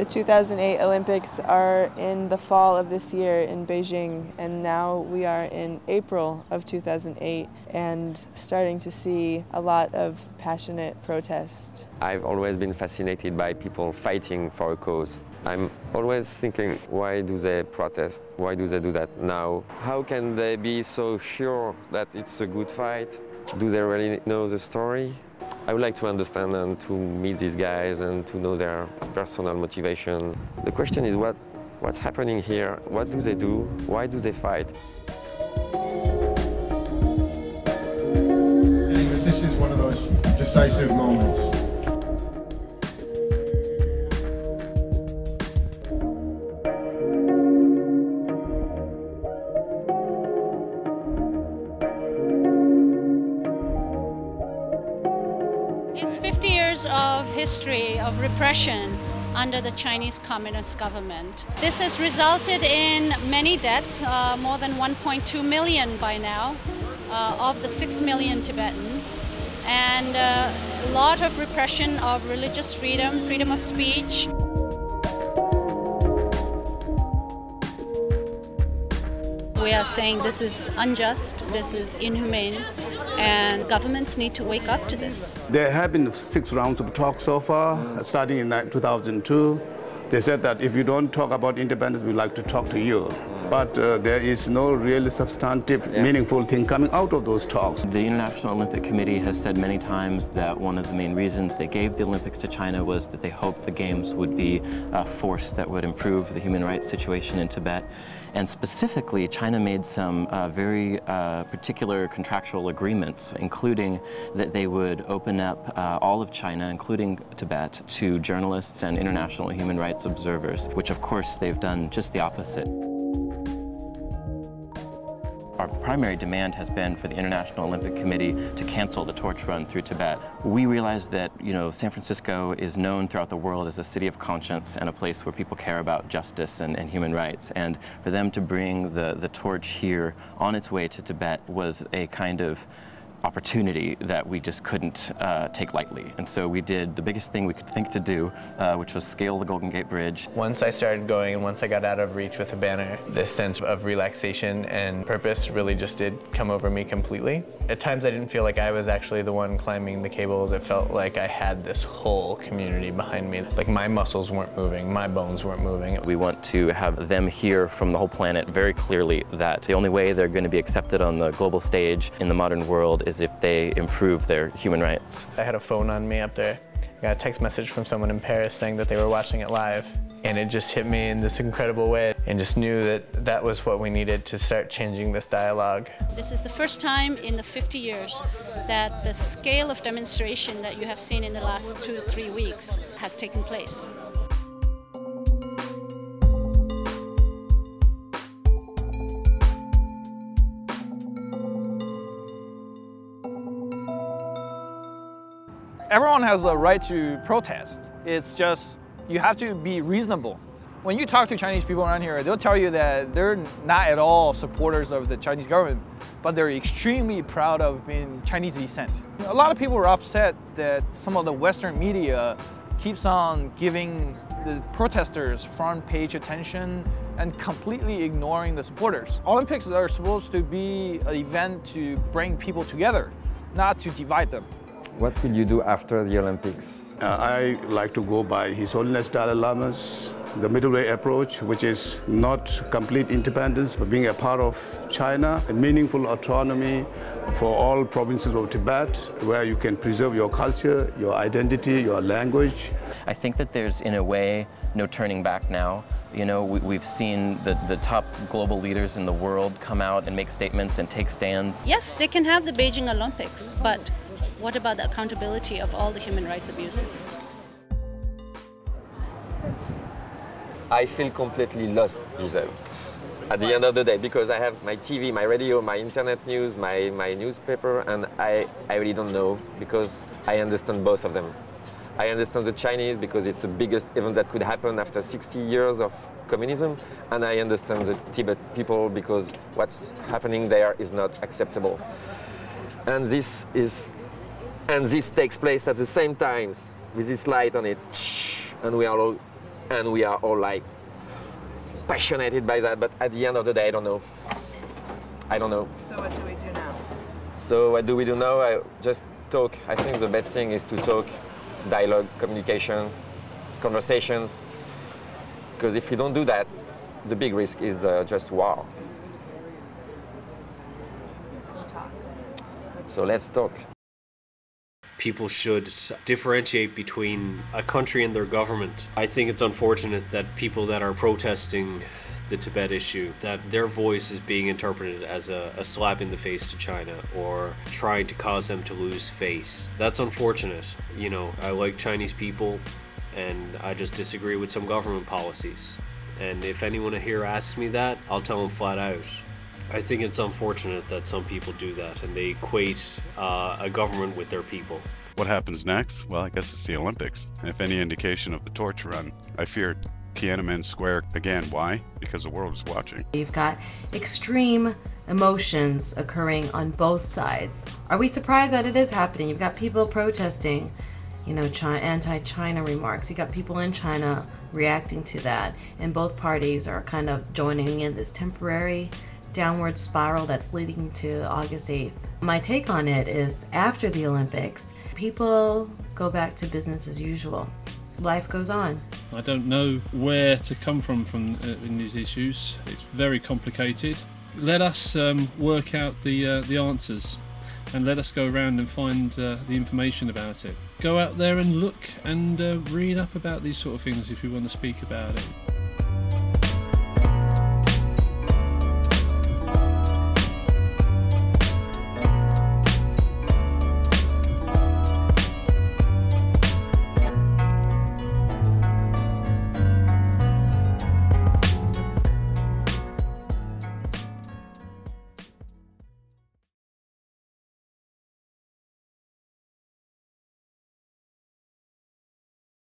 The 2008 Olympics are in the fall of this year in Beijing, and now we are in April of 2008 and starting to see a lot of passionate protest. I've always been fascinated by people fighting for a cause. I'm always thinking, why do they protest? Why do they do that now? How can they be so sure that it's a good fight? Do they really know the story? I would like to understand and to meet these guys and to know their personal motivation. The question is what's happening here? What do they do? Why do they fight? I think that this is one of those decisive moments. It's 50 years of history of repression under the Chinese Communist government. This has resulted in many deaths, more than 1.2 million by now, of the 6 million Tibetans, and a lot of repression of religious freedom, freedom of speech. We are saying this is unjust, this is inhumane, and governments need to wake up to this. There have been 6 rounds of talks so far, starting in 2002. They said that if you don't talk about independence, we'd like to talk to you. But there is no really substantive, meaningful thing coming out of those talks. The International Olympic Committee has said many times that one of the main reasons they gave the Olympics to China was that they hoped the Games would be a force that would improve the human rights situation in Tibet. And specifically, China made some very particular contractual agreements, including that they would open up all of China, including Tibet, to journalists and international human rights observers, which of course they've done just the opposite. Our primary demand has been for the International Olympic Committee to cancel the torch run through Tibet. We realize that, San Francisco is known throughout the world as a city of conscience and a place where people care about justice and human rights. And for them to bring the torch here on its way to Tibet was a kind of opportunity that we just couldn't take lightly. And so we did the biggest thing we could think to do, which was scale the Golden Gate Bridge. Once I started going and once I got out of reach with the banner, this sense of relaxation and purpose really just did come over me completely. At times I didn't feel like I was actually the one climbing the cables. It felt like I had this whole community behind me. Like my muscles weren't moving, my bones weren't moving. We want to have them hear from the whole planet very clearly that the only way they're going to be accepted on the global stage in the modern world is if they improve their human rights. I had a phone on me up there. I got a text message from someone in Paris saying that they were watching it live. And it just hit me in this incredible way and just knew that that was what we needed to start changing this dialogue. This is the first time in the 50 years that the scale of demonstration that you have seen in the last 2 or 3 weeks has taken place. Everyone has a right to protest. It's just you have to be reasonable. When you talk to Chinese people around here, they'll tell you that they're not at all supporters of the Chinese government, but they're extremely proud of being Chinese descent. A lot of people are upset that some of the Western media keeps on giving the protesters front page attention and completely ignoring the supporters. Olympics are supposed to be an event to bring people together, not to divide them. What will you do after the Olympics? I like to go by His Holiness Dalai Lama's the middle way approach, which is not complete independence, but being a part of China, a meaningful autonomy for all provinces of Tibet, where you can preserve your culture, your identity, your language. I think that there's, in a way, no turning back now. We've seen the top global leaders in the world come out and make statements and take stands. Yes, they can have the Beijing Olympics, but what about the accountability of all the human rights abuses? I feel completely lost, Giselle, at the end of the day, because I have my TV, my radio, my internet news, my newspaper, and I really don't know, because I understand both of them. I understand the Chinese because it's the biggest event that could happen after 60 years of communism, and I understand the Tibet people because what's happening there is not acceptable. And this takes place at the same time with this light on it, and we are all and we are all like passionate by that, but at the end of the day, I don't know. I don't know. So what do we do now? So what do we do now? I just talk. I think the best thing is to talk, dialogue, communication, conversations, because if you don't do that, the big risk is just war. So let's talk. People should differentiate between a country and their government. I think it's unfortunate that people that are protesting the Tibet issue, that their voice is being interpreted as a slap in the face to China or trying to cause them to lose face. That's unfortunate. You know, I like Chinese people and I just disagree with some government policies. And if anyone here asks me that, I'll tell them flat out. I think it's unfortunate that some people do that and they equate a government with their people. What happens next? Well, I guess it's the Olympics. If any indication of the torch run, I fear Tiananmen Square again. Why? Because the world is watching. You've got extreme emotions occurring on both sides. Are we surprised that it is happening? You've got people protesting, you know, anti-China remarks. You got people in China reacting to that, and both parties are kind of joining in this temporary downward spiral that's leading to August 8th. My take on it is after the Olympics, people go back to business as usual. Life goes on. I don't know where to come from in these issues. It's very complicated. Let us work out the answers, and let us go around and find the information about it. Go out there and look and read up about these sort of things if you want to speak about it.